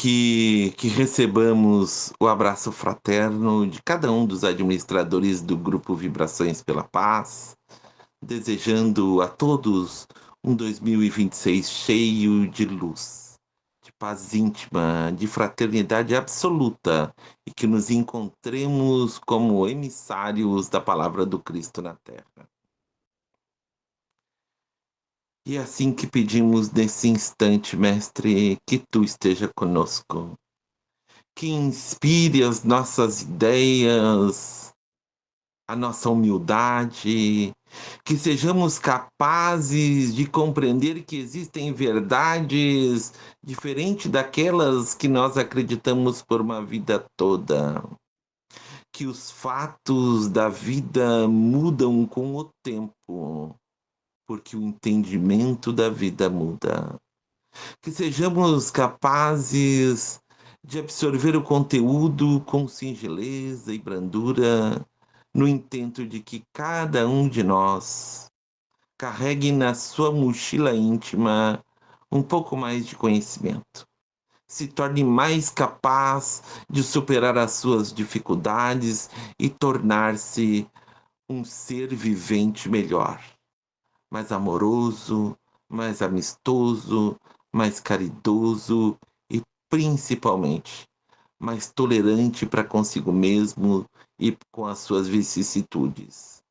que recebamos o abraço fraterno de cada um dos administradores do Grupo Vibrações pela Paz, desejando a todos um 2026 cheio de luz, de paz íntima, de fraternidade absoluta e que nos encontremos como emissários da palavra do Cristo na Terra. E é assim que pedimos nesse instante, Mestre, que tu esteja conosco, que inspire as nossas ideias, a nossa humildade, que sejamos capazes de compreender que existem verdades diferentes daquelas que nós acreditamos por uma vida toda, que os fatos da vida mudam com o tempo, porque o entendimento da vida muda. Que sejamos capazes de absorver o conteúdo com singeleza e brandura, no intento de que cada um de nós carregue na sua mochila íntima um pouco mais de conhecimento, se torne mais capaz de superar as suas dificuldades e tornar-se um ser vivente melhor, mais amoroso, mais amistoso, mais caridoso e, principalmente, mais tolerante para consigo mesmo e com as suas vicissitudes,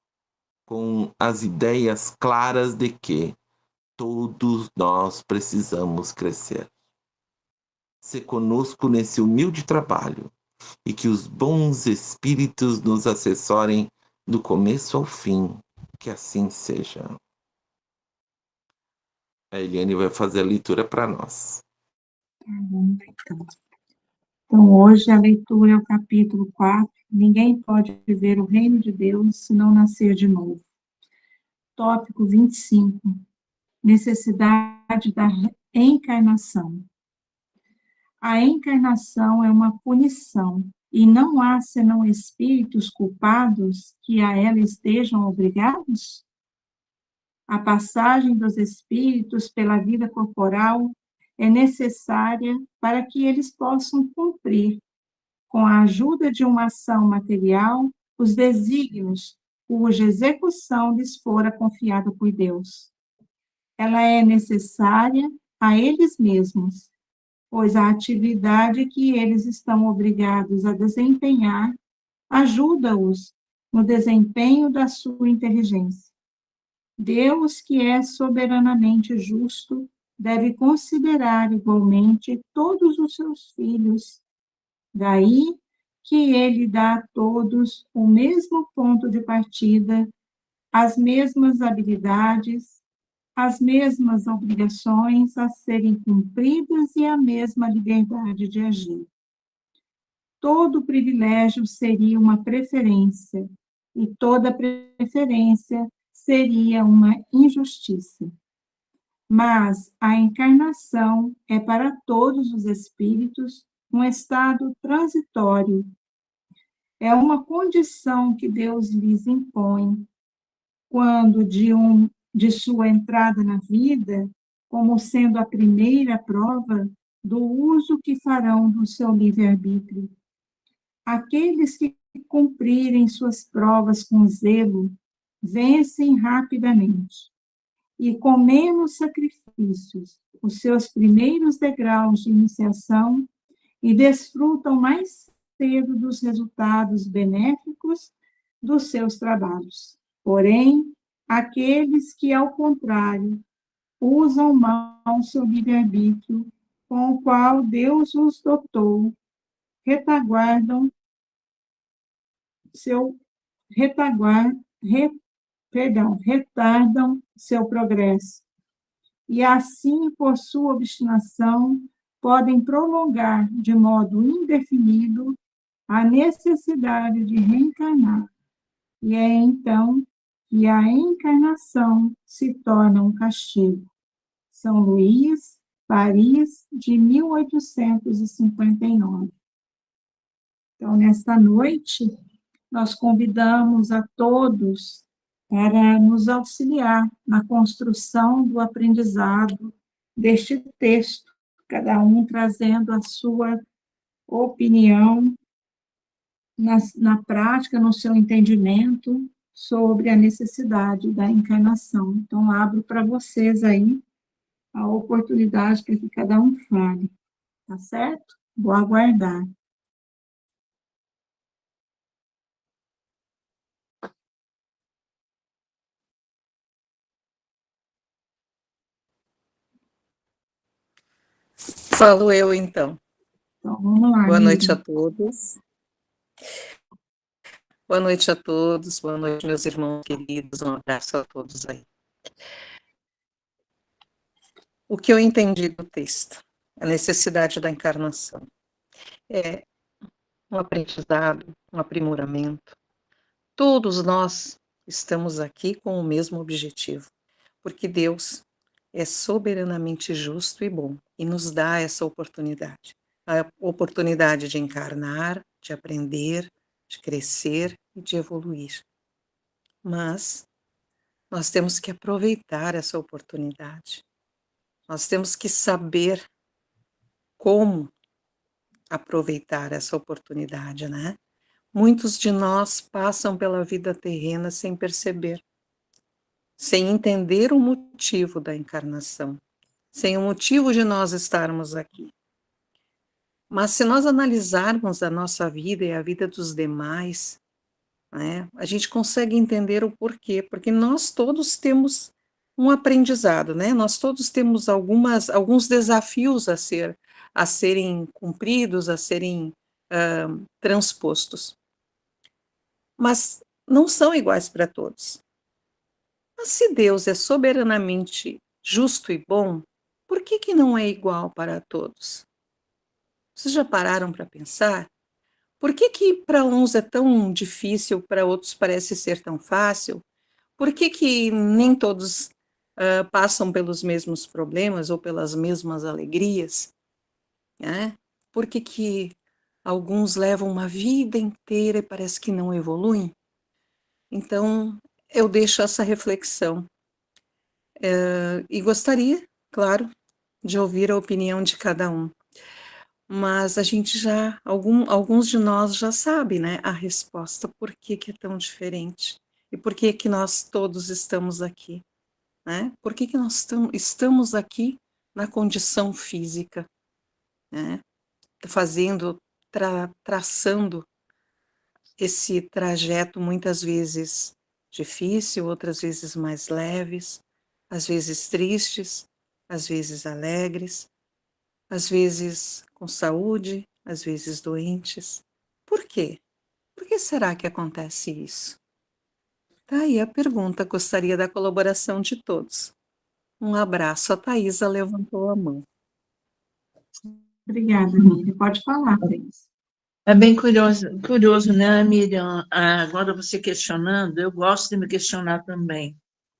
com as ideias claras de que todos nós precisamos crescer. Se conosco nesse humilde trabalho e que os bons espíritos nos assessorem do começo ao fim, que assim seja. A Eliane vai fazer a leitura para nós. Então, hoje a leitura é o capítulo 4. Ninguém pode viver o reino de Deus se não nascer de novo. Tópico 25. Necessidade da encarnação. A encarnação é uma punição, e não há senão espíritos culpados que a ela estejam obrigados? A passagem dos espíritos pela vida corporal é necessária para que eles possam cumprir, com a ajuda de uma ação material, os desígnios cuja execução lhes fora confiada por Deus. Ela é necessária a eles mesmos, pois a atividade que eles estão obrigados a desempenhar ajuda-os no desempenho da sua inteligência. Deus, que é soberanamente justo, deve considerar igualmente todos os seus filhos. Daí que ele dá a todos o mesmo ponto de partida, as mesmas habilidades, as mesmas obrigações a serem cumpridas e a mesma liberdade de agir. Todo privilégio seria uma preferência, e toda preferência seria uma injustiça. Mas a encarnação é para todos os espíritos um estado transitório. É uma condição que Deus lhes impõe quando de sua entrada na vida, como sendo a primeira prova do uso que farão do seu livre-arbítrio. Aqueles que cumprirem suas provas com zelo, vencem rapidamente, e com menos sacrifícios, os seus primeiros degraus de iniciação e desfrutam mais cedo dos resultados benéficos dos seus trabalhos. Porém, aqueles que, ao contrário, usam mal seu livre-arbítrio, com o qual Deus os dotou, retardam seu progresso. E assim, por sua obstinação, podem prolongar de modo indefinido a necessidade de reencarnar. E é então que a encarnação se torna um castigo. São Luís, Paris, de 1859. Então, nesta noite, nós convidamos a todos para nos auxiliar na construção do aprendizado deste texto cada um trazendo a sua opinião na prática, no seu entendimento sobre a necessidade da encarnação. Então, abro para vocês aí a oportunidade para que cada um fale, tá certo? Vou aguardar. Falo eu, então. Então, vamos lá, Boa noite a Miriam. todos. Boa noite a todos. Boa noite, meus irmãos queridos. Um abraço a todos aí. O que eu entendi do texto? A necessidade da encarnação. É um aprendizado, um aprimoramento. Todos nós estamos aqui com o mesmo objetivo, porque Deus é soberanamente justo e bom e nos dá essa oportunidade. A oportunidade de encarnar, de aprender, de crescer e de evoluir. Mas nós temos que aproveitar essa oportunidade. Nós temos que saber como aproveitar essa oportunidade, né? Muitos de nós passam pela vida terrena sem perceber, sem entender o motivo da encarnação, sem o motivo de nós estarmos aqui. Mas se nós analisarmos a nossa vida e a vida dos demais, né, a gente consegue entender o porquê, porque nós todos temos um aprendizado, né? Nós todos temos alguns desafios a serem cumpridos, a serem transpostos. Mas não são iguais para todos. Mas se Deus é soberanamente justo e bom, por que que não é igual para todos? Vocês já pararam para pensar? Por que que para uns é tão difícil, para outros parece ser tão fácil? Por que que nem todos passam pelos mesmos problemas ou pelas mesmas alegrias? Né? Por que que alguns levam uma vida inteira e parece que não evoluem? Então, eu deixo essa reflexão. E gostaria, claro, de ouvir a opinião de cada um. Mas a gente alguns de nós já sabem, né, a resposta, por que que é tão diferente? E por que que nós todos estamos aqui, né? Por que que nós estamos aqui na condição física, né? Fazendo, traçando esse trajeto muitas vezes difícil, outras vezes mais leves, às vezes tristes, às vezes alegres, às vezes com saúde, às vezes doentes. Por quê? Por que será que acontece isso? Tá aí a pergunta, gostaria da colaboração de todos. Um abraço, a Thaisa levantou a mão. Obrigada, Miriam. Pode falar, Thaís. É bem curioso, né, Miriam? Agora você questionando, eu gosto de me questionar também.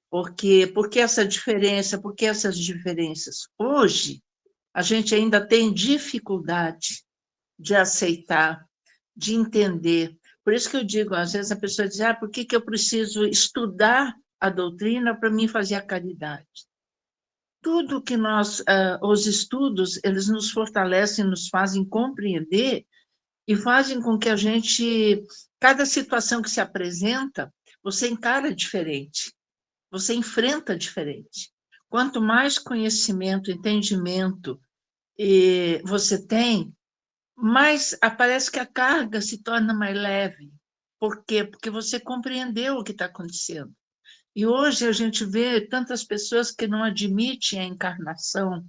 Por que essa diferença? Por que essas diferenças? Hoje, a gente ainda tem dificuldade de aceitar, de entender. Por isso que eu digo, às vezes a pessoa diz, por que que eu preciso estudar a doutrina para mim fazer a caridade? Tudo que os estudos, eles nos fortalecem, nos fazem compreender e fazem com que a gente, cada situação que se apresenta, você encara diferente, você enfrenta diferente. Quanto mais conhecimento, entendimento você tem, mais parece que a carga se torna mais leve. Por quê? Porque você compreendeu o que está acontecendo. E hoje a gente vê tantas pessoas que não admitem a encarnação.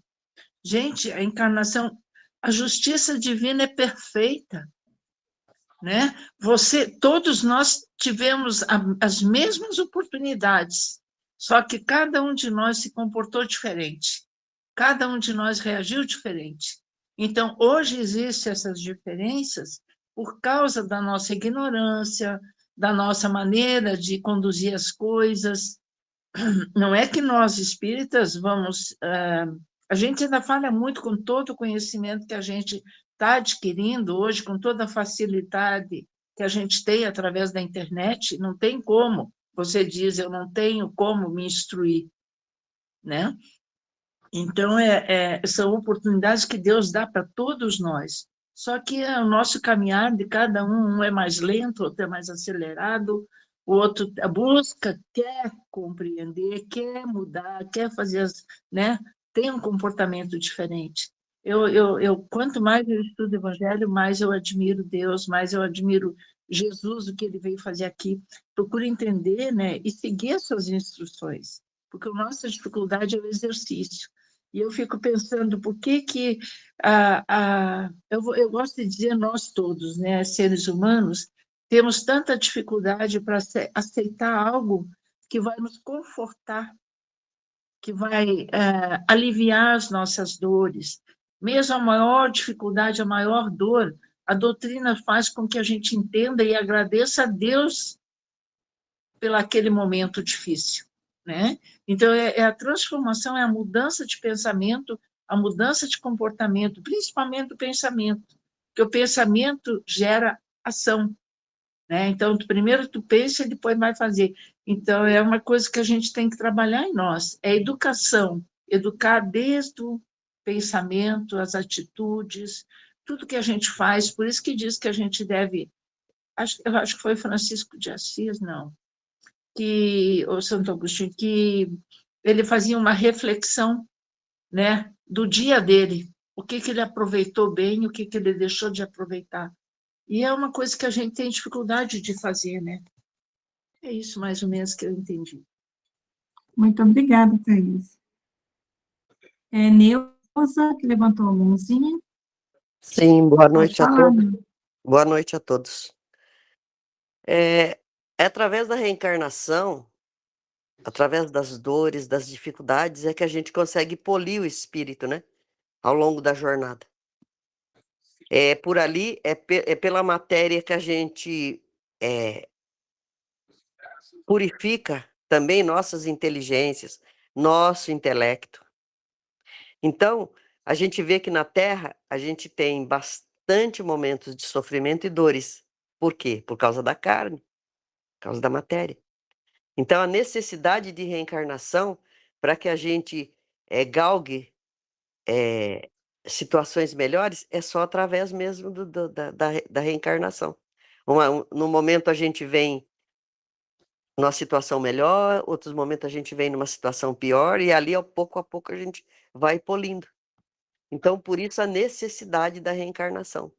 Gente, a encarnação, a justiça divina é perfeita, né? Todos nós tivemos as mesmas oportunidades, só que cada um de nós se comportou diferente, cada um de nós reagiu diferente. Então, hoje existem essas diferenças por causa da nossa ignorância, da nossa maneira de conduzir as coisas. Não é que nós, espíritas, vamos... a gente ainda falha muito com todo o conhecimento que a gente está adquirindo hoje, com toda a facilidade que a gente tem através da internet, não tem como. Você diz, eu não tenho como me instruir, né? Então, são oportunidades que Deus dá para todos nós. Só que o nosso caminhar de cada um é mais lento, outro é mais acelerado, o outro busca, quer compreender, quer mudar, quer fazer, né? Tem um comportamento diferente. Quanto mais eu estudo o Evangelho, mais eu admiro Deus, mais eu admiro Jesus, o que ele veio fazer aqui. Procuro entender, né? E seguir as suas instruções, porque a nossa dificuldade é o exercício. E eu fico pensando por que eu gosto de dizer nós todos, né, seres humanos, temos tanta dificuldade para aceitar algo que vai nos confortar, que vai aliviar as nossas dores. Mesmo a maior dificuldade, a maior dor, a doutrina faz com que a gente entenda e agradeça a Deus pelo aquele momento difícil, né? Então, a transformação, é a mudança de pensamento, a mudança de comportamento, principalmente o pensamento, porque o pensamento gera ação, né? Então, primeiro tu pensa e depois vai fazer. Então, é uma coisa que a gente tem que trabalhar em nós, é educação, educar desde o pensamento, as atitudes, tudo que a gente faz, por isso que diz que a gente deve, eu acho que foi Francisco de Assis, não, que o Santo Agostinho, que ele fazia uma reflexão, né, do dia dele, o que ele aproveitou bem, o que ele deixou de aproveitar. E é uma coisa que a gente tem dificuldade de fazer, né? É isso mais ou menos que eu entendi. Muito obrigada, Thaís. Neuza, que levantou a mãozinha. Sim, boa Pode noite a falar, todos. Neuza. Boa noite a todos. É através da reencarnação, através das dores, das dificuldades, é que a gente consegue polir o espírito, né? Ao longo da jornada. Por ali, é pela matéria que a gente purifica também nossas inteligências, nosso intelecto. Então, a gente vê que na Terra, a gente tem bastante momentos de sofrimento e dores. Por quê? Por causa da carne, por causa da matéria. Então, a necessidade de reencarnação, para que a gente galgue situações melhores, é só através mesmo da reencarnação. No momento a gente vem numa situação melhor, outros momentos a gente vem numa situação pior, e ali, pouco a pouco, a gente vai polindo. Então, por isso, a necessidade da reencarnação.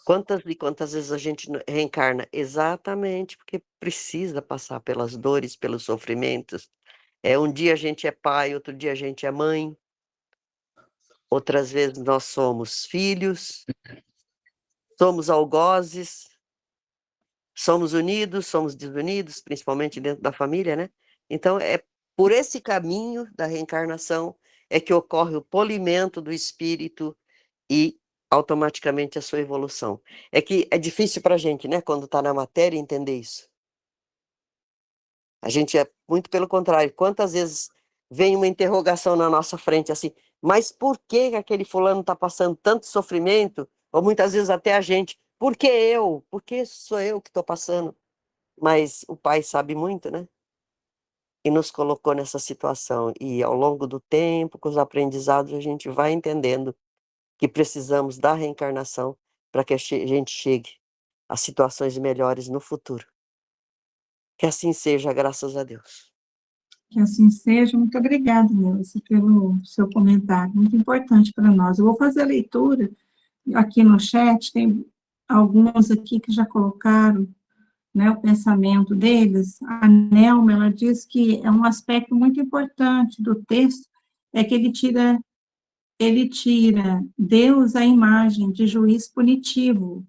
Quantas e quantas vezes a gente reencarna? Exatamente porque precisa passar pelas dores, pelos sofrimentos. Um dia a gente é pai, outro dia a gente é mãe. Outras vezes nós somos filhos, somos algozes, somos unidos, somos desunidos, principalmente dentro da família, né? Então, é por esse caminho da reencarnação é que ocorre o polimento do espírito e automaticamente a sua evolução. É que é difícil para a gente, né, quando está na matéria, entender isso. A gente é muito pelo contrário. Quantas vezes vem uma interrogação na nossa frente assim, mas por que aquele fulano está passando tanto sofrimento? Ou muitas vezes até a gente, por que eu? Por que sou eu que estou passando? Mas o Pai sabe muito, né? E nos colocou nessa situação. E ao longo do tempo, com os aprendizados, a gente vai entendendo que precisamos da reencarnação para que a gente chegue a situações melhores no futuro. Que assim seja, graças a Deus. Que assim seja. Muito obrigada, Neuza, pelo seu comentário, muito importante para nós. Eu vou fazer a leitura aqui no chat, tem alguns aqui que já colocaram, né, o pensamento deles. A Nelma, ela diz que é um aspecto muito importante do texto, é que ele tira Deus a imagem de juiz punitivo.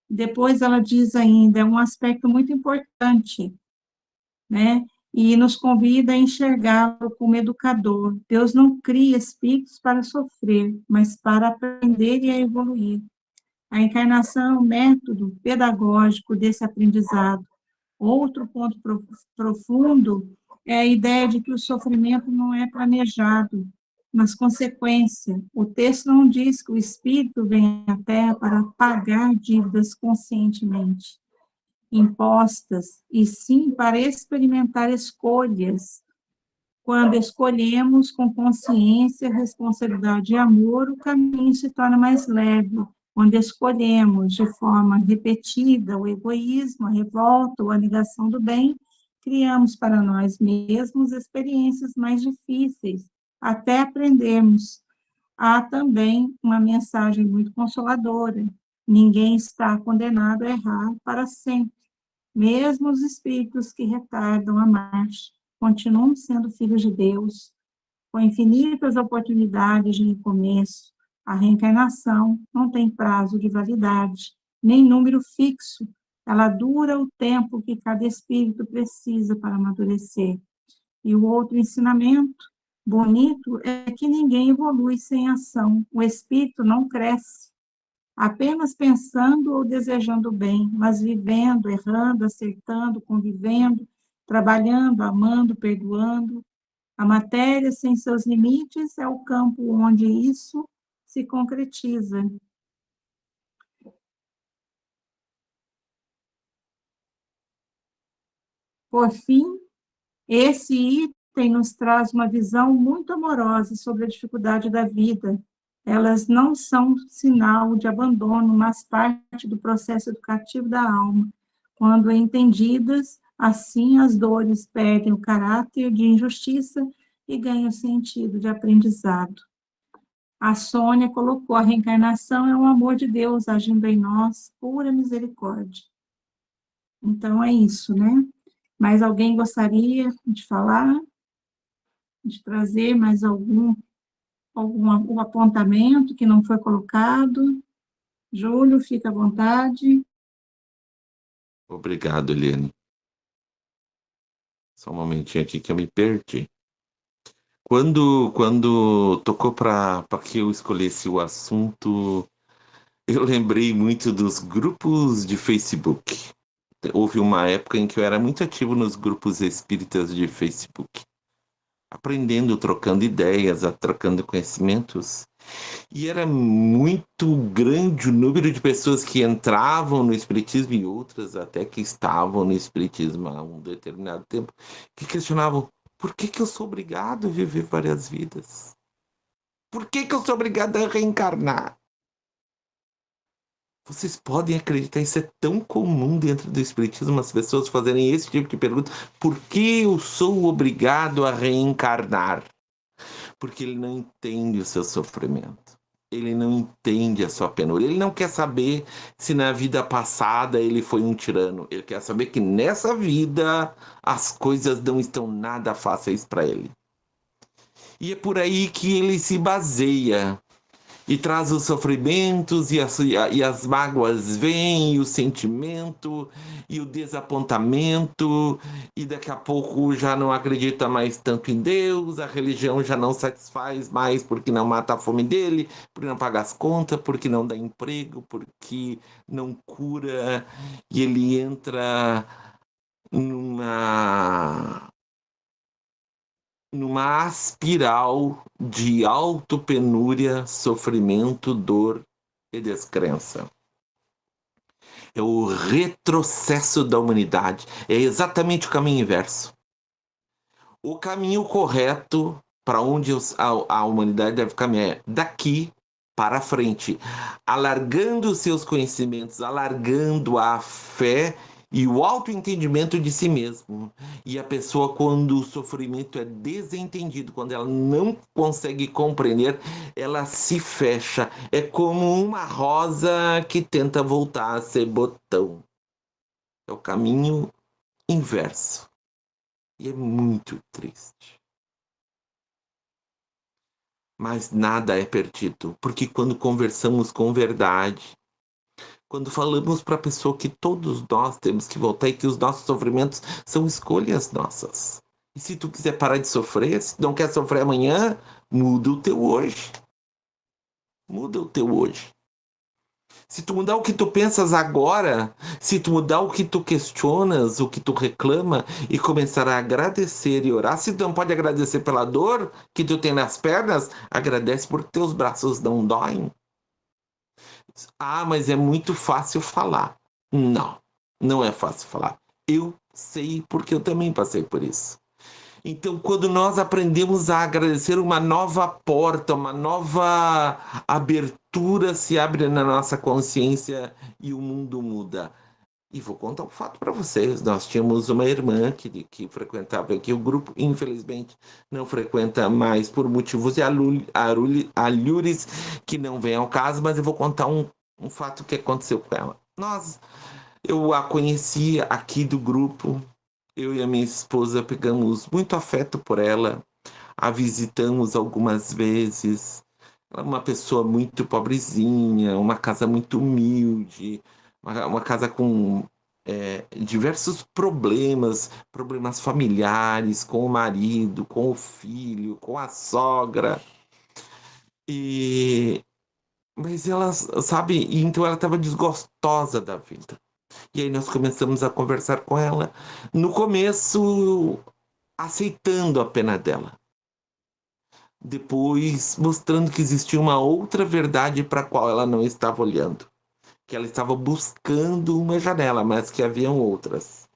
Depois ela diz ainda, é um aspecto muito importante, né? E nos convida a enxergá-lo como educador. Deus não cria espíritos para sofrer, mas para aprender e a evoluir. A encarnação é um método pedagógico desse aprendizado. Outro ponto profundo é a ideia de que o sofrimento não é planejado, mas consequência. O texto não diz que o espírito vem à Terra para pagar dívidas conscientemente impostas, e sim para experimentar escolhas Quando escolhemos com consciência, responsabilidade e amor, o caminho se torna mais leve. Quando escolhemos de forma repetida o egoísmo, a revolta ou a negação do bem, criamos para nós mesmos experiências mais difíceis, até aprendermos. Há também uma mensagem muito consoladora: ninguém está condenado a errar para sempre. Mesmo os espíritos que retardam a marcha continuam sendo filhos de Deus, com infinitas oportunidades de recomeço. A reencarnação não tem prazo de validade, nem número fixo. Ela dura o tempo que cada espírito precisa para amadurecer. E o outro ensinamento bonito é que ninguém evolui sem ação. O espírito não cresce apenas pensando ou desejando o bem, mas vivendo, errando, acertando, convivendo, trabalhando, amando, perdoando. A matéria, sem seus limites, é o campo onde isso se concretiza. Por fim, esse item nos traz uma visão muito amorosa sobre a dificuldade da vida. Elas não são sinal de abandono, mas parte do processo educativo da alma. Quando entendidas, assim as dores perdem o caráter de injustiça e ganham sentido de aprendizado. A Sônia colocou: a reencarnação é o amor de Deus agindo em nós, pura misericórdia. Então, é isso, né? Mas alguém gostaria de falar? De trazer mais algum apontamento que não foi colocado? Júlio, fica à vontade. Obrigado, Eliane. Só um momentinho aqui que eu me perdi. Quando tocou para que eu escolhesse o assunto, eu lembrei muito dos grupos de Facebook. Houve uma época em que eu era muito ativo nos grupos espíritas de Facebook, aprendendo, trocando ideias, trocando conhecimentos. E era muito grande o número de pessoas que entravam no espiritismo e outras até que estavam no espiritismo há um determinado tempo, que questionavam: por que eu sou obrigado a viver várias vidas? Por que eu sou obrigado a reencarnar? Vocês podem acreditar, isso é tão comum dentro do espiritismo, as pessoas fazerem esse tipo de pergunta: por que eu sou obrigado a reencarnar? Porque ele não entende o seu sofrimento. Ele não entende a sua penúria. Ele não quer saber se na vida passada ele foi um tirano. Ele quer saber que nessa vida as coisas não estão nada fáceis para ele. E é por aí que ele se baseia. E traz os sofrimentos e as mágoas vêm, e o sentimento, e o desapontamento, e daqui a pouco já não acredita mais tanto em Deus, a religião já não satisfaz mais porque não mata a fome dele, porque não paga as contas, porque não dá emprego, porque não cura, e ele entra numa espiral de autopenúria, sofrimento, dor e descrença. É o retrocesso da humanidade. É exatamente o caminho inverso. O caminho correto para onde a humanidade deve caminhar é daqui para frente, alargando os seus conhecimentos, alargando a fé e o autoentendimento de si mesmo. E a pessoa, quando o sofrimento é desentendido, quando ela não consegue compreender, ela se fecha. É como uma rosa que tenta voltar a ser botão. É o caminho inverso. E é muito triste. Mas nada é perdido, porque quando conversamos com verdade, quando falamos para a pessoa que todos nós temos que voltar e que os nossos sofrimentos são escolhas nossas. E se tu quiser parar de sofrer, se não quer sofrer amanhã, muda o teu hoje. Muda o teu hoje. Se tu mudar o que tu pensas agora, se tu mudar o que tu questionas, o que tu reclama e começar a agradecer e orar, se tu não pode agradecer pela dor que tu tem nas pernas, agradece porque teus braços não doem. Ah, mas é muito fácil falar. Não, não é fácil falar. Eu sei porque eu também passei por isso. Então, quando nós aprendemos a agradecer, uma nova porta, uma nova abertura se abre na nossa consciência e o mundo muda. E vou contar um fato para vocês. Nós tínhamos uma irmã que frequentava aqui o grupo, infelizmente não frequenta mais por motivos de alhures que não vem ao caso, mas eu vou contar um fato que aconteceu com ela. Eu a conheci aqui do grupo, eu e a minha esposa pegamos muito afeto por ela, a visitamos algumas vezes. Ela é uma pessoa muito pobrezinha, uma casa muito humilde, uma casa com diversos problemas familiares, com o marido, com o filho, com a sogra. Mas ela, sabe, então ela estava desgostosa da vida. E aí nós começamos a conversar com ela. No começo, aceitando a pena dela. Depois, mostrando que existia uma outra verdade para a qual ela não estava olhando. Que ela estava buscando uma janela, mas que haviam outras.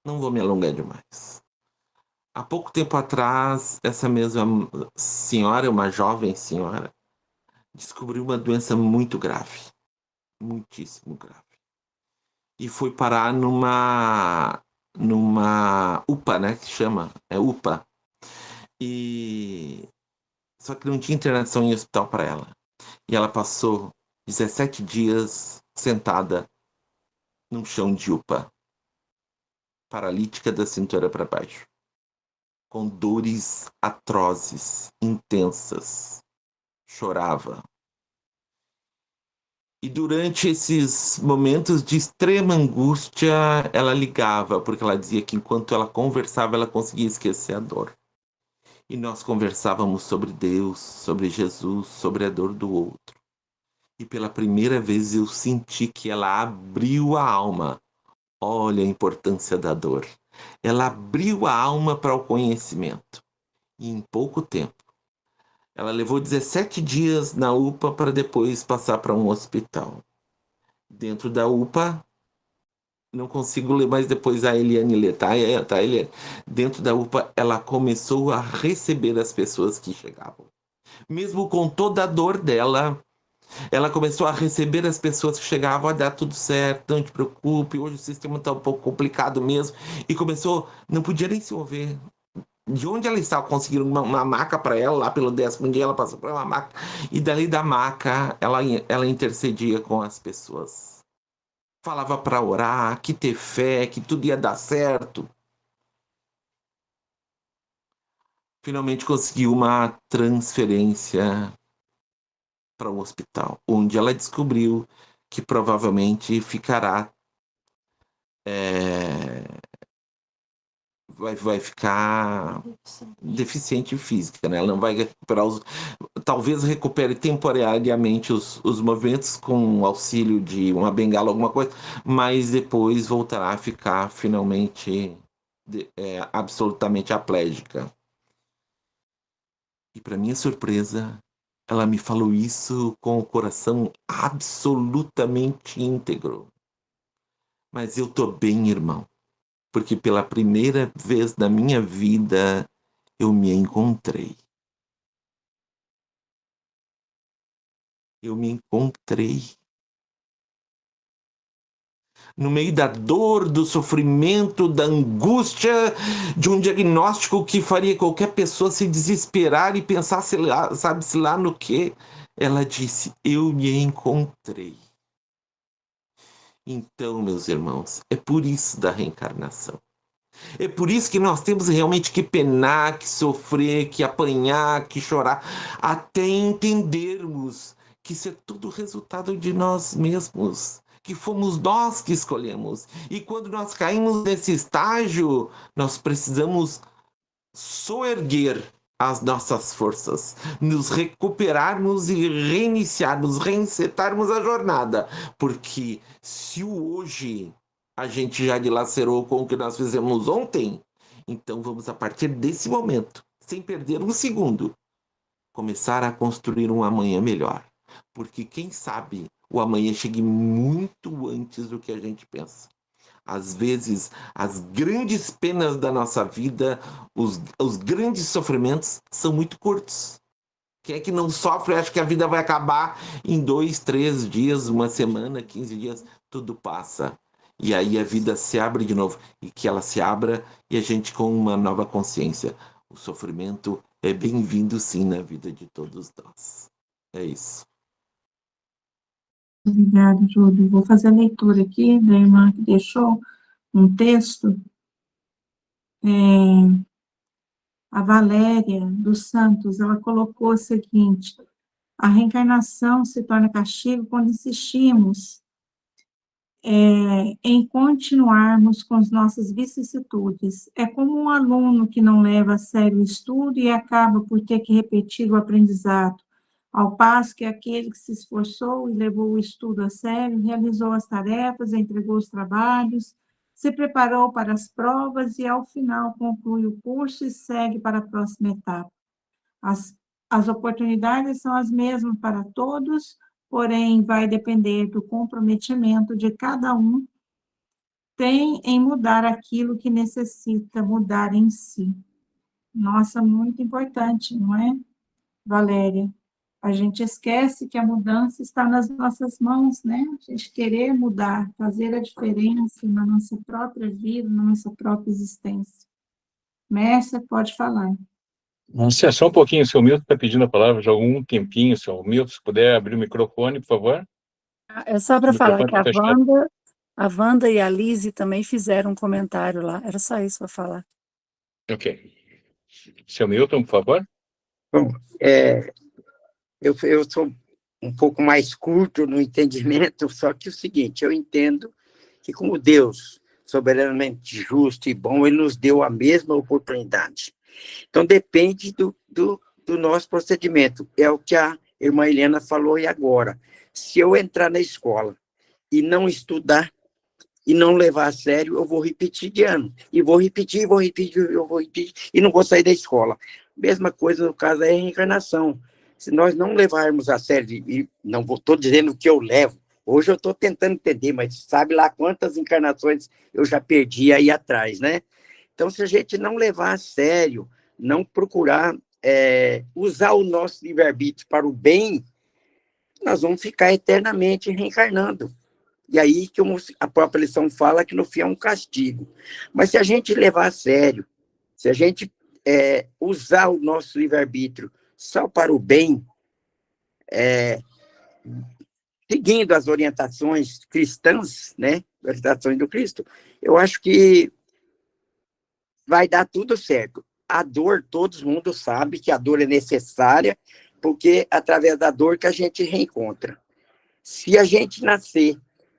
Não vou me alongar demais. Há pouco tempo atrás, essa mesma senhora, uma jovem senhora, descobriu uma doença muito grave. Muitíssimo grave. E foi parar numa UPA, né, que chama, UPA. Só que não tinha internação em hospital para ela. E ela passou 17 dias sentada num chão de UPA, paralítica da cintura para baixo, com dores atrozes, intensas. Chorava. E durante esses momentos de extrema angústia, ela ligava, porque ela dizia que enquanto ela conversava, ela conseguia esquecer a dor. E nós conversávamos sobre Deus, sobre Jesus, sobre a dor do outro. E pela primeira vez eu senti que ela abriu a alma. Olha a importância da dor. Ela abriu a alma para o conhecimento. E em pouco tempo. Ela levou 17 dias na UPA para depois passar para um hospital. Dentro da UPA, não consigo ler mais depois a Eliane lê, tá, Eliane? Dentro da UPA, ela começou a receber as pessoas que chegavam. Mesmo com toda a dor dela, ela começou a receber as pessoas que chegavam, vai dar tudo certo, não te preocupe, hoje o sistema está um pouco complicado mesmo. E começou, não podia nem se mover. De onde ela estava conseguindo uma maca para ela, lá pelo 10º dia ela passou por uma maca, e dali da maca ela intercedia com as pessoas. Falava para orar, que ter fé, que tudo ia dar certo. Finalmente conseguiu uma transferência para um hospital, onde ela descobriu que provavelmente ficará vai ficar deficiente física, né? Ela não vai recuperar talvez recupere temporariamente os movimentos com auxílio de uma bengala, alguma coisa, mas depois voltará a ficar finalmente absolutamente aplégica. E para minha surpresa, ela me falou isso com o coração absolutamente íntegro. Mas eu tô bem, irmão. Porque pela primeira vez na minha vida eu me encontrei. Eu me encontrei. No meio da dor, do sofrimento, da angústia, de um diagnóstico que faria qualquer pessoa se desesperar e pensar, sabe-se lá no que, ela disse, eu me encontrei. Então, meus irmãos, é por isso da reencarnação. É por isso que nós temos realmente que penar, que sofrer, que apanhar, que chorar, até entendermos que isso é tudo resultado de nós mesmos, que fomos nós que escolhemos. E quando nós caímos nesse estágio, nós precisamos soerguer as nossas forças, nos recuperarmos e reiniciarmos, reinsetarmos a jornada, porque se o hoje a gente já dilacerou com o que nós fizemos ontem, então vamos a partir desse momento, sem perder um segundo, começar a construir um amanhã melhor, porque quem sabe o amanhã chegue muito antes do que a gente pensa. Às vezes, as grandes penas da nossa vida, os grandes sofrimentos são muito curtos. Quem é que não sofre acha que a vida vai acabar em 2, 3 dias, uma semana, 15 dias, tudo passa. E aí a vida se abre de novo. E que ela se abra e a gente com uma nova consciência. O sofrimento é bem-vindo sim na vida de todos nós. É isso. Obrigada, Júlio. Vou fazer a leitura aqui da irmã que deixou um texto. A Valéria dos Santos, ela colocou o seguinte: a reencarnação se torna castigo quando insistimos em continuarmos com as nossas vicissitudes. É como um aluno que não leva a sério o estudo e acaba por ter que repetir o aprendizado, ao passo que aquele que se esforçou e levou o estudo a sério, realizou as tarefas, entregou os trabalhos, se preparou para as provas e, ao final, conclui o curso e segue para a próxima etapa. As oportunidades são as mesmas para todos, porém, vai depender do comprometimento de cada um tem em mudar aquilo que necessita mudar em si. Nossa, muito importante, não é, Valéria? A gente esquece que a mudança está nas nossas mãos, né? A gente querer mudar, fazer a diferença na nossa própria vida, na nossa própria existência. Mércia, pode falar. Nossa, só um pouquinho, o seu Milton está pedindo a palavra já há algum tempinho, seu Milton, se puder abrir o microfone, por favor. É só para falar que Tá fechado. a Wanda e a Lise também fizeram um comentário lá, era só isso para falar. Ok. Seu Milton, por favor. Bom, eu sou um pouco mais curto no entendimento, só que o seguinte, eu entendo que como Deus, soberanamente justo e bom, ele nos deu a mesma oportunidade. Então, depende do nosso procedimento. É o que a irmã Helena falou e agora. Se eu entrar na escola e não estudar, e não levar a sério, eu vou repetir de ano. E vou repetir, e não vou sair da escola. Mesma coisa no caso da reencarnação. Se nós não levarmos a sério, e não estou dizendo que eu levo, hoje eu estou tentando entender, mas sabe lá quantas encarnações eu já perdi aí atrás, né? Então, se a gente não levar a sério, não procurar usar o nosso livre-arbítrio para o bem, nós vamos ficar eternamente reencarnando. E aí que a própria lição fala que no fim é um castigo. Mas se a gente levar a sério, se a gente usar o nosso livre-arbítrio só para o bem, seguindo as orientações cristãs, né, orientações do Cristo, eu acho que vai dar tudo certo. A dor, todo mundo sabe que a dor é necessária, porque é através da dor que a gente reencontra. Se a gente nascer,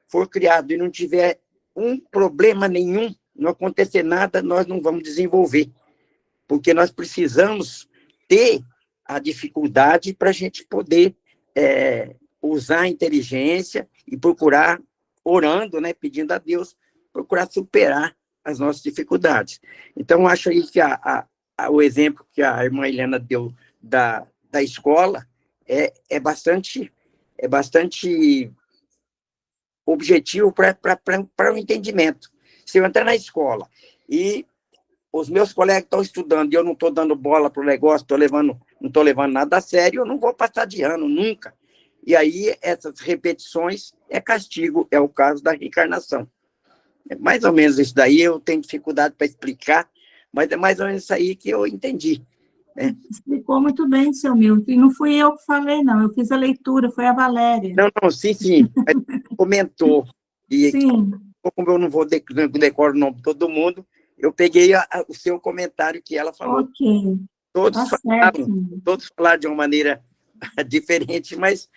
for criado e não tiver um problema nenhum, não acontecer nada, nós não vamos desenvolver. Porque nós precisamos ter a dificuldade para a gente poder usar a inteligência e procurar, orando, né, pedindo a Deus, procurar superar as nossas dificuldades. Então, acho aí que o exemplo que a irmã Helena deu da escola é bastante objetivo para o entendimento. Se eu entrar na escola e os meus colegas estão estudando e eu não estou dando bola para o negócio, não estou levando nada a sério, eu não vou passar de ano, nunca. E aí, essas repetições é castigo, é o caso da reencarnação. É mais ou menos isso daí, eu tenho dificuldade para explicar, mas é mais ou menos isso aí que eu entendi. Né? Explicou muito bem, seu Milton, e não fui eu que falei, não, eu fiz a leitura, foi a Valéria. Não, sim, comentou. E sim. Como eu não decoro o nome de todo mundo, eu peguei o seu comentário que ela falou. Ok. Todos falaram de uma maneira diferente, mas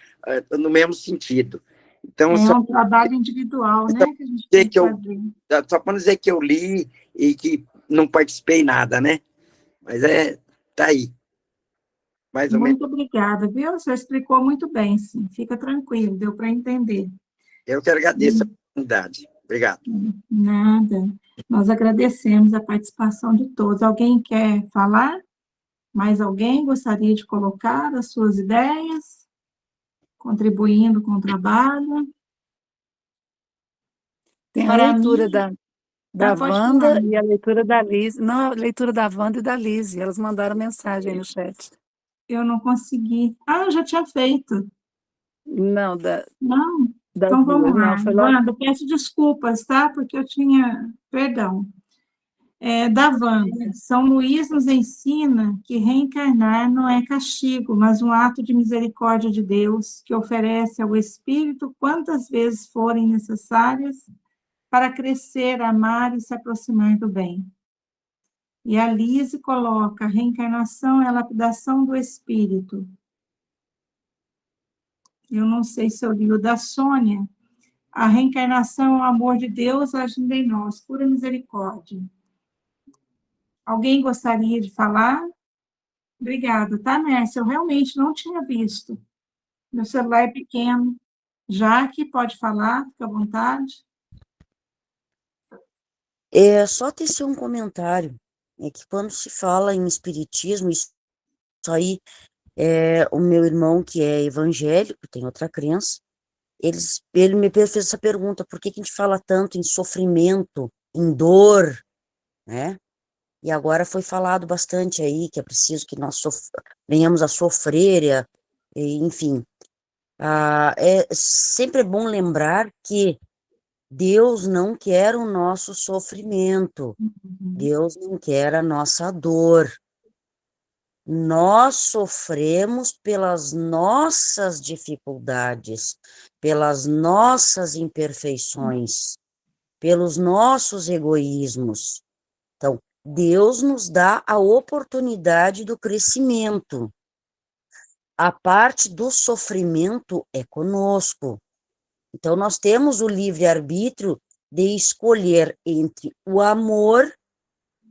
no mesmo sentido. Então, um trabalho individual, né? Que a gente tem que fazer. Só para não dizer que eu li e que não participei nada, né? Mas tá aí. Mais ou menos. Muito obrigada, viu? Você explicou muito bem, sim. Fica tranquilo, deu para entender. Eu que agradeço a oportunidade. Obrigado. Nada. Nós agradecemos a participação de todos. Alguém quer falar? Mais alguém gostaria de colocar as suas ideias? Contribuindo com o trabalho? Tem a leitura Da pode Wanda falar. e a leitura da Liz. Não, a leitura da Wanda e da Liz. Elas mandaram mensagem aí no chat. Eu não consegui. Ah, eu já tinha feito. Não, Não? das Então duas. vamos lá. Não, foi logo. Wanda, peço desculpas, tá? Porque eu tinha. Perdão. Da Wanda. São Luís nos ensina que reencarnar não é castigo, mas um ato de misericórdia de Deus que oferece ao espírito quantas vezes forem necessárias para crescer, amar e se aproximar do bem. E a Lise coloca: a reencarnação é a lapidação do espírito. Eu não sei se eu li o da Sônia. A reencarnação é o amor de Deus agindo em nós, pura misericórdia. Alguém gostaria de falar? Obrigada, tá, Mércia? Eu realmente não tinha visto. Meu celular é pequeno. Jaque, pode falar, fica à vontade. Só tecer um comentário. É que quando se fala em espiritismo, isso aí, o meu irmão, que é evangélico, tem outra crença, ele me fez essa pergunta: por que que a gente fala tanto em sofrimento, em dor, né? E agora foi falado bastante aí que é preciso que nós venhamos a sofrer, enfim. Sempre é bom lembrar que Deus não quer o nosso sofrimento, Deus não quer a nossa dor. Nós sofremos pelas nossas dificuldades, pelas nossas imperfeições, pelos nossos egoísmos. Então, Deus nos dá a oportunidade do crescimento. A parte do sofrimento é conosco. Então, nós temos o livre-arbítrio de escolher entre o amor,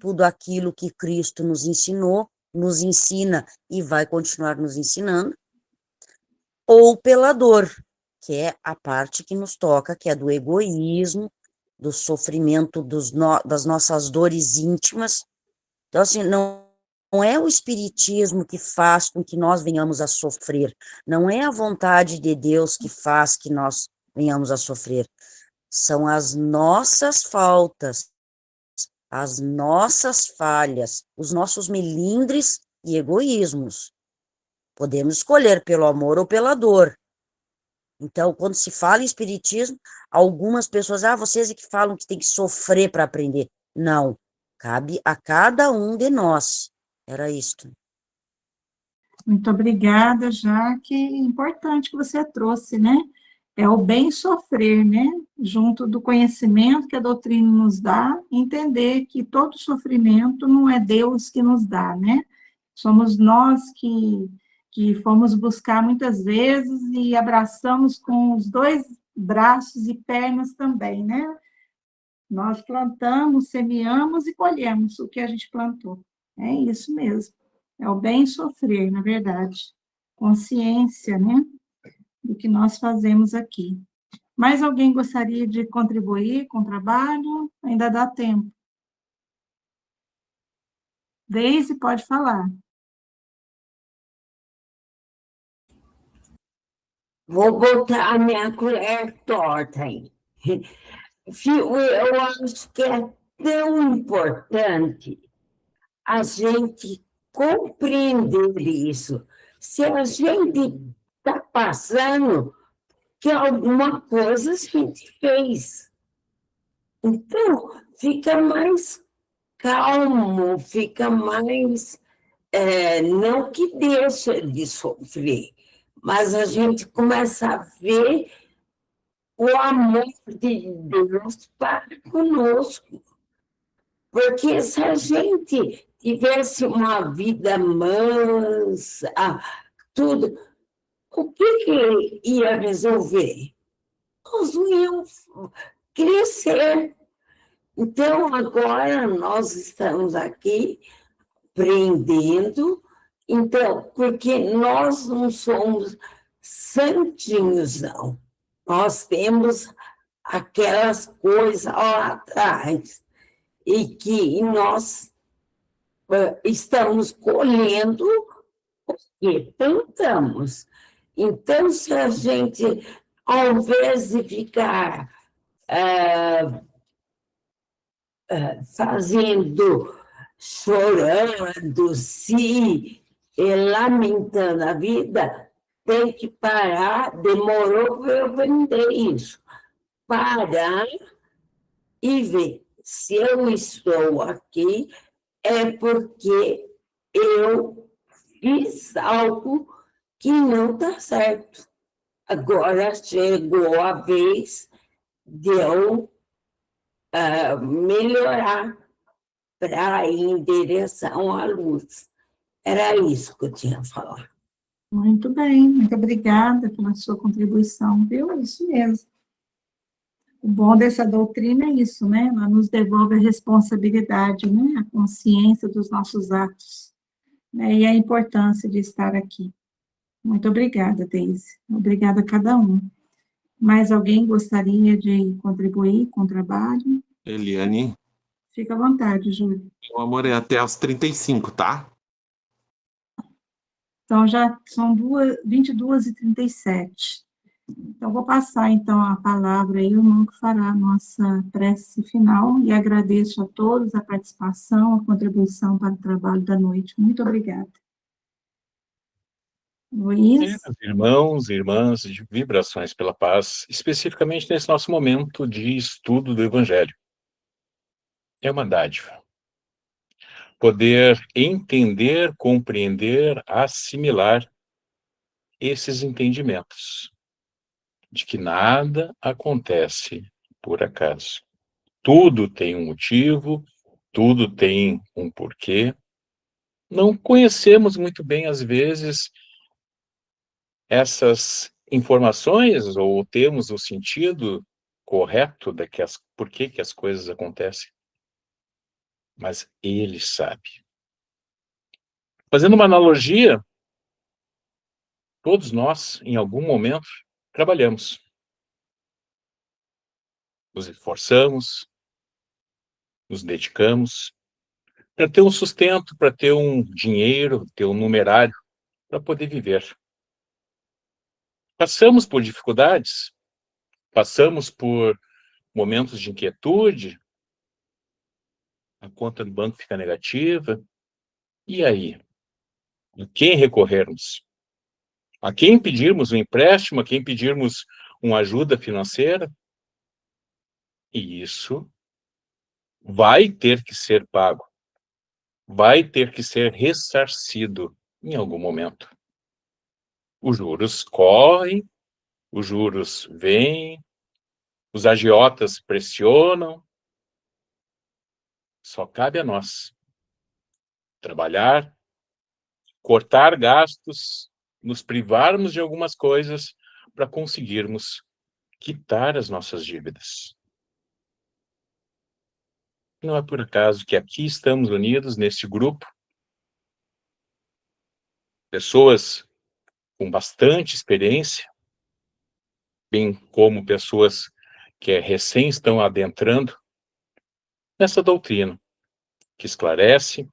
tudo aquilo que Cristo nos ensinou, nos ensina e vai continuar nos ensinando, ou pela dor, que é a parte que nos toca, que é do egoísmo, do sofrimento, das nossas dores íntimas. Então, assim, não é o espiritismo que faz com que nós venhamos a sofrer, não é a vontade de Deus que faz que nós venhamos a sofrer, são as nossas faltas, as nossas falhas, os nossos melindres e egoísmos. Podemos escolher pelo amor ou pela dor. Então, quando se fala em espiritismo, algumas pessoas, vocês é que falam que tem que sofrer para aprender. Não, cabe a cada um de nós. Era isto. Muito obrigada, Jaque. Importante que você trouxe, né? É o bem sofrer, né? Junto do conhecimento que a doutrina nos dá, entender que todo sofrimento não é Deus que nos dá, né? Somos nós que fomos buscar muitas vezes e abraçamos com os dois braços e pernas também, né? Nós plantamos, semeamos e colhemos o que a gente plantou. É isso mesmo. É o bem sofrer, na verdade. Consciência, né? Do que nós fazemos aqui. Mais alguém gostaria de contribuir com o trabalho? Ainda dá tempo. Deise, pode falar. Vou botar a minha colher torta aí. Eu acho que é tão importante a gente compreender isso. Se a gente está passando, que alguma coisa a gente fez. Então, fica mais calmo, fica mais. Não que deixa de sofrer, mas a gente começa a ver o amor de Deus para conosco. Porque se a gente tivesse uma vida mansa, tudo, o que ia resolver? Nós não íamos crescer. Então, agora nós estamos aqui aprendendo, então, porque nós não somos santinhos, não. Nós temos aquelas coisas lá atrás e que nós estamos colhendo o que plantamos. Então, se a gente, ao invés de ficar fazendo, chorando, se lamentando a vida, tem que parar. Demorou para eu vender isso. Parar e ver se eu estou aqui é porque eu fiz algo que não está certo. Agora chegou a vez de eu melhorar para ir em direção à luz. Era isso que eu tinha a falar. Muito bem, muito obrigada pela sua contribuição, viu? Isso mesmo. O bom dessa doutrina é isso, né? Ela nos devolve a responsabilidade, né? A consciência dos nossos atos, né? E a importância de estar aqui. Muito obrigada, Deise. Obrigada a cada um. Mais alguém gostaria de contribuir com o trabalho? Eliane, Fica à vontade, Júlio. meu amor, é até às 35, tá? Então, já são 22h37. Então, vou passar, então, a palavra aí, o irmão que fará a nossa prece final, e agradeço a todos a participação, a contribuição para o trabalho da noite. Muito obrigada. Luiz? Irmãos e irmãs de Vibrações pela Paz, especificamente nesse nosso momento de estudo do Evangelho. É uma dádiva. Poder entender, compreender, assimilar esses entendimentos de que nada acontece por acaso. Tudo tem um motivo, tudo tem um porquê. Não conhecemos muito bem, às vezes, essas informações, ou temos o sentido correto por que as coisas acontecem. Mas ele sabe. Fazendo uma analogia, todos nós, em algum momento, trabalhamos. Nos esforçamos, nos dedicamos, para ter um sustento, para ter um dinheiro, ter um numerário, para poder viver. Passamos por dificuldades, passamos por momentos de inquietude, a conta do banco fica negativa, e aí? A quem recorrermos? A quem pedirmos um empréstimo? A quem pedirmos uma ajuda financeira? E isso vai ter que ser pago, vai ter que ser ressarcido em algum momento. Os juros correm, os juros vêm, os agiotas pressionam. Só cabe a nós trabalhar, cortar gastos, nos privarmos de algumas coisas para conseguirmos quitar as nossas dívidas. Não é por acaso que aqui estamos unidos neste grupo, pessoas com bastante experiência, bem como pessoas que recém estão adentrando nessa doutrina, que esclarece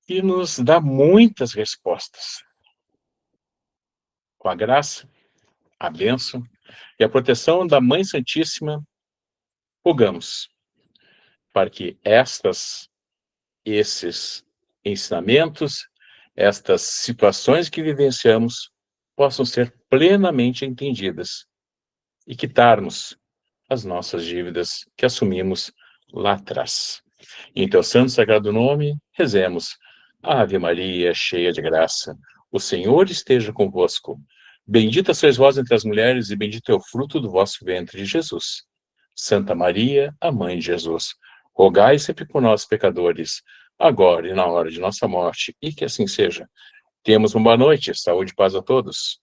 e nos dá muitas respostas. Com a graça, a bênção e a proteção da Mãe Santíssima, rogamos para que esses ensinamentos, estas situações que vivenciamos, possam ser plenamente entendidas e quitarmos as nossas dívidas que assumimos lá atrás. Em teu santo sagrado nome, rezemos. Ave Maria, cheia de graça, o Senhor esteja convosco. Bendita sois vós entre as mulheres e bendito é o fruto do vosso ventre, Jesus. Santa Maria, a Mãe de Jesus, rogai sempre por nós, pecadores, agora e na hora de nossa morte, e que assim seja. Temos uma boa noite, saúde e paz a todos.